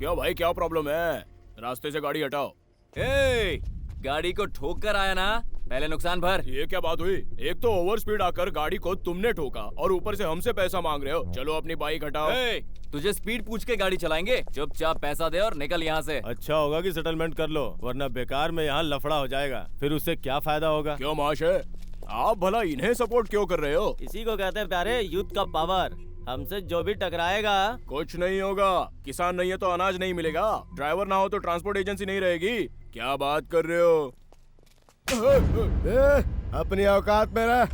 क्या भाई, क्या प्रॉब्लम है? रास्ते से गाड़ी हटाओ। गाड़ी को ठोक कर आया ना, पहले नुकसान भर। ये क्या बात हुई? एक तो ओवर स्पीड आकर गाड़ी को तुमने ठोका और ऊपर से हमसे पैसा मांग रहे हो। चलो अपनी बाइक हटाओ। तुझे स्पीड पूछ के गाड़ी चलाएंगे? चुपचाप पैसा दे और निकल यहाँ से। अच्छा होगा कि सेटलमेंट कर लो, वरना बेकार में यहाँ लफड़ा हो जाएगा, फिर उससे क्या फायदा होगा। क्यों महाशय, आप भला इन्हें सपोर्ट क्यों कर रहे हो? इसी को कहते हैं प्यारे यूथ का पावर। हमसे जो भी टकराएगा कुछ नहीं होगा। किसान नहीं है तो अनाज नहीं मिलेगा, ड्राइवर ना हो तो ट्रांसपोर्ट एजेंसी नहीं रहेगी। क्या बात कर रहे हो? अपनी औकात में रह।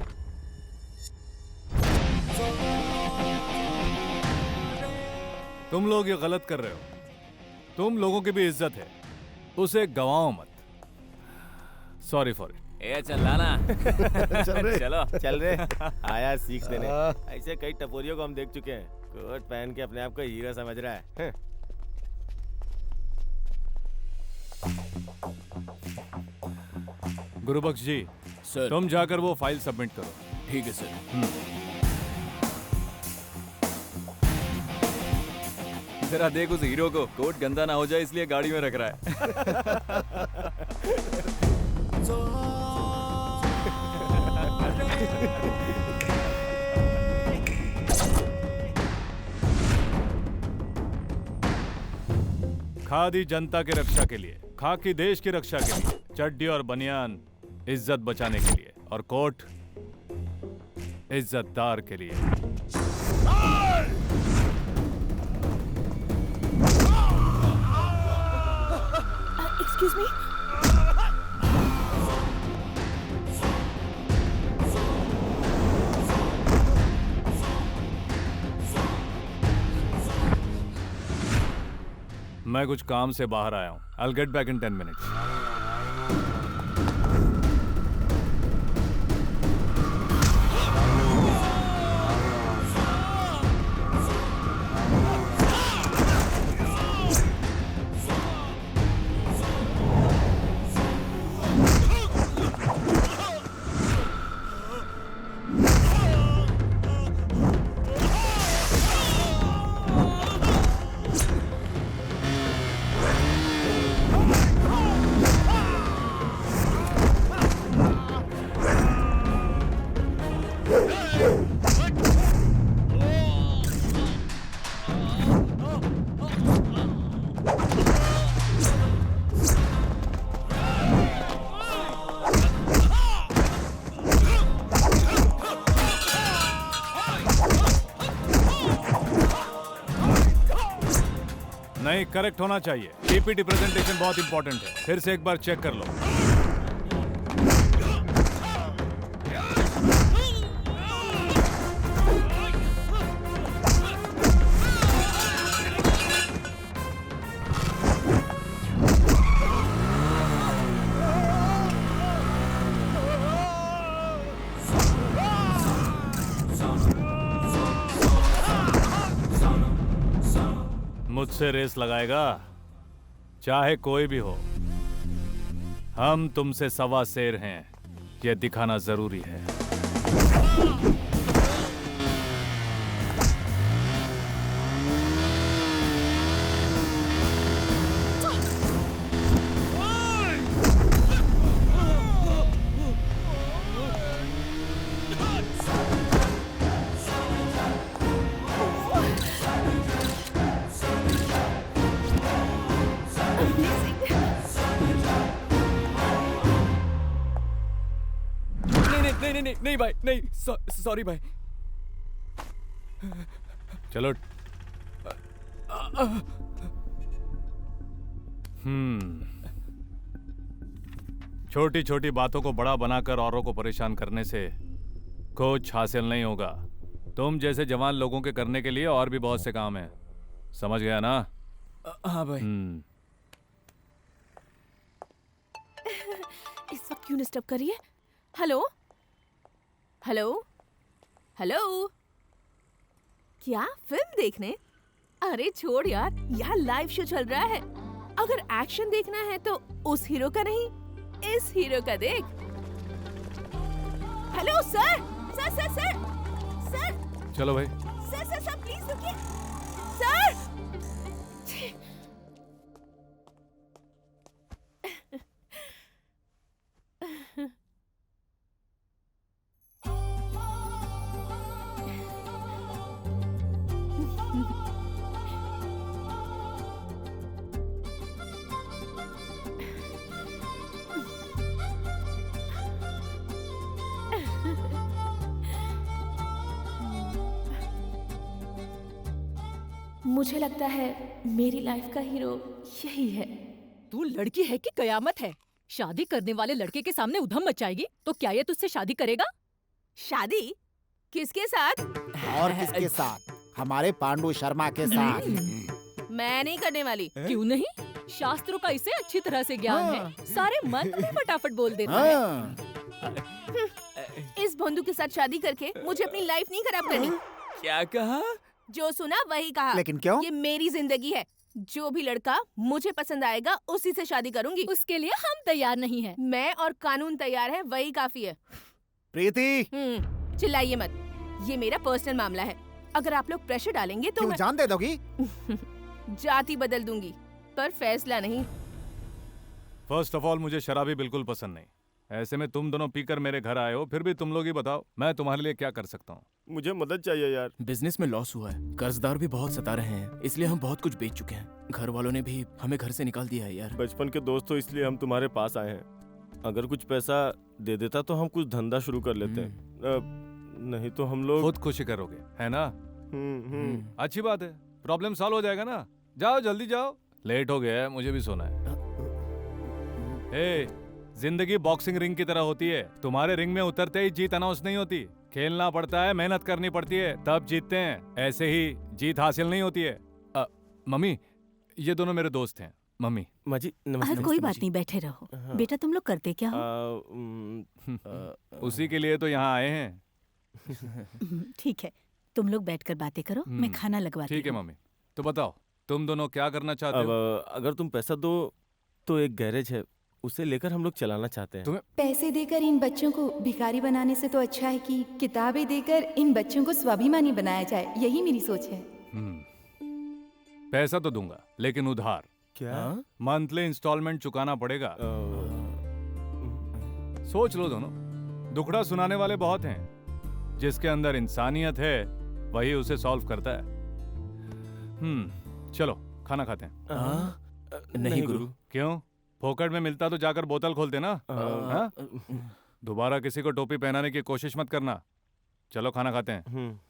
तुम लोग ये गलत कर रहे हो। तुम लोगों की भी इज्जत है, उसे गवाओ मत। Sorry for it. ए चल लाना। चलो चल रे। आया सीख देने। ऐसे कई टपोरियों को हम देख चुके हैं, कोट पहन के अपने आप को हीरो समझ रहा है। गुरुबख्श जी, सर। तुम जाकर वो फाइल सबमिट करो। ठीक है सर। जरा देख उस हीरो को, कोट गंदा ना हो जाए इसलिए गाड़ी में रख रहा है। खादी जनता की रक्षा के लिए, खाकी देश की रक्षा के लिए, चड्डी और बनियान इज्जत बचाने के लिए, और कोट इज्जतदार के लिए। Excuse me. मैं कुछ काम से बाहर आया हूँ। I'll get back in 10 minutes. नहीं, करेक्ट होना चाहिए। पीपीटी प्रेजेंटेशन बहुत इंपॉर्टेंट है। फिर से एक बार चेक कर लो। मुझसे रेस लगाएगा, चाहे कोई भी हो। हम तुमसे सवा शेर हैं, यह दिखाना जरूरी है। नहीं भाई, नहीं, सॉरी भाई। चलो। छोटी छोटी बातों को बड़ा बनाकर औरों को परेशान करने से कुछ हासिल नहीं होगा। तुम जैसे जवान लोगों के करने के लिए और भी बहुत से काम हैं। समझ गया ना? हाँ भाई। इस वक्त क्यों डिस्टर्ब करिए? हेलो हेलो हेलो, क्या फिल्म देखने? अरे छोड़ यार, यहाँ लाइव शो चल रहा है। अगर एक्शन देखना है तो उस हीरो का नहीं, इस हीरो का देख। Hello sir, sir sir sir sir. चलो भाई। सर सर सर प्लीज रुकिए। सर मुझे लगता है मेरी लाइफ का हीरो यही है। तू लड़की है कि कयामत है? शादी करने वाले लड़के के सामने उधम मचाएगी तो क्या ये तुझसे शादी करेगा? शादी किसके साथ? और किसके साथ? हमारे पांडु शर्मा के साथ। मैं नहीं करने वाली। क्यों नहीं? शास्त्रों का इसे अच्छी तरह से ज्ञान है, सारे मंत्र भी फटाफट बोल देता है। हाँ। इस बंधु के साथ शादी करके मुझे अपनी लाइफ नहीं खराब करनी। क्या कहा? जो सुना वही कहा। लेकिन क्यों? ये मेरी जिंदगी है। जो भी लड़का मुझे पसंद आएगा उसी से शादी करूंगी। उसके लिए हम तैयार नहीं हैं। मैं और कानून तैयार है, वही काफी है। प्रीति, चिल्लाइए मत, ये मेरा पर्सनल मामला है। अगर आप लोग प्रेशर डालेंगे तो क्यों मैं जान दे दोगी? जाति बदल दूंगी, पर फैसला नहीं। फर्स्ट ऑफ ऑल मुझे शराबी बिल्कुल पसंद नहीं। ऐसे में तुम दोनों पीकर मेरे घर आए हो, फिर भी तुम लोग ही बताओ मैं तुम्हारे लिए क्या कर सकता हूँ। मुझे मदद चाहिए यार। बिजनेस में लॉस हुआ है, कर्जदार भी बहुत सता रहे हैं, इसलिए हम बहुत कुछ बेच चुके हैं। घर वालों ने भी हमें घर से निकाल दिया है यार। बचपन के दोस्त हो इसलिए हम तुम्हारे पास आए हैं। अगर कुछ पैसा दे देता तो हम कुछ धंधा शुरू कर लेते। नहीं तो हम लोग खुद खुशी करोगे, है ना? अच्छी बात है, प्रॉब्लम सॉल्व हो जाएगा ना। जाओ जल्दी जाओ, लेट हो गया है, मुझे भी सोना है। जिंदगी बॉक्सिंग रिंग की तरह होती है। तुम्हारे रिंग में उतरते ही जीत अनाउंस नहीं होती। खेलना पड़ता है, मेहनत करनी पड़ती है, तब जीतते हैं। ऐसे ही जीत हासिल नहीं होती है। मम्मी, ये दोनों मेरे दोस्त हैं। मम्मी। माँ जी नमस्ते। कोई बात नहीं, बैठे रहो। बेटा तुम लोग करते क्या हो? उसी के लिए तो यहाँ आए हैं। ठीक है, तुम लोग बैठकर बातें करो, मैं खाना लगवाती हूँ। ठीक है मम्मी। तो बताओ तुम दोनों क्या करना चाहते हो? अगर तुम पैसा दो तो एक गैरेज है, उसे लेकर हम लोग चलाना चाहते हैं। पैसे देकर इन बच्चों को भिखारी बनाने से तो अच्छा है कि किताबें देकर इन बच्चों को स्वाभिमानी बनाया जाए। यही मेरी सोच है। पैसा तो दूंगा, लेकिन उधार। क्या? मंथली इंस्टॉलमेंट चुकाना पड़ेगा। सोच लो दोनों, दुखड़ा सुनाने वाले बहुत हैं। जिसके अंदर इंसानियत है वही उसे सॉल्व करता है। चलो खाना खाते हैं। नहीं गुरु। क्यों? फोकट में मिलता तो जाकर बोतल खोलते ना। हाँ? दोबारा किसी को टोपी पहनाने की कोशिश मत करना। चलो खाना खाते हैं।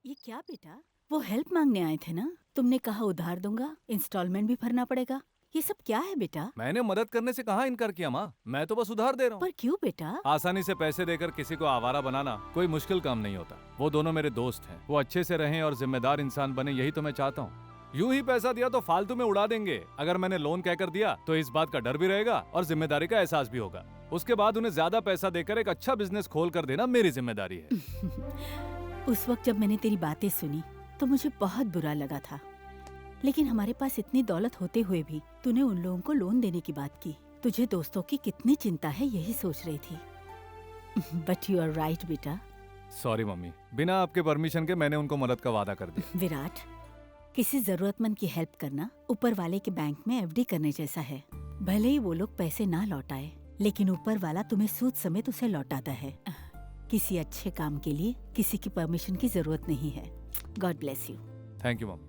ये क्या बेटा? वो हेल्प मांगने आए थे ना? तुमने कहा उधार दूंगा, इंस्टॉलमेंट भी भरना पड़ेगा। ये सब क्या है बेटा? मैंने मदद करने से कहाँ इनकार किया माँ, मैं तो बस उधार दे रहा हूँ। पर क्यों बेटा? आसानी से पैसे देकर किसी को आवारा बनाना कोई मुश्किल काम नहीं होता। वो दोनों मेरे दोस्त हैं, वो अच्छे से रहें और जिम्मेदार इंसान बने, यही तो मैं चाहता हूँ। यूं ही पैसा दिया तो फालतू में उड़ा देंगे। अगर मैंने लोन कहकर दिया तो इस बात का डर भी रहेगा और जिम्मेदारी का एहसास भी होगा। उसके बाद उन्हें ज्यादा पैसा देकर एक अच्छा बिजनेस खोल कर देना मेरी जिम्मेदारी है। उस वक्त जब मैंने तेरी बातें सुनी तो मुझे बहुत बुरा लगा था, लेकिन हमारे पास इतनी दौलत होते हुए भी तूने उन लोगों को लोन देने की बात की। तुझे दोस्तों की कितनी चिंता है यही सोच रही थी। बट यू आर राइट बेटा। सॉरी मम्मी, बिना आपके परमिशन के मैंने उनको मदद का वादा कर दिया। विराट, किसी जरूरतमंद की हेल्प करना ऊपर वाले के बैंक में एफडी करने जैसा है। भले ही वो लोग पैसे ना लौटाए, लेकिन ऊपर वाला तुम्हें सूद समेत उसे लौटाता है। किसी अच्छे काम के लिए किसी की परमिशन की जरूरत नहीं है। God bless you. Thank you mummy.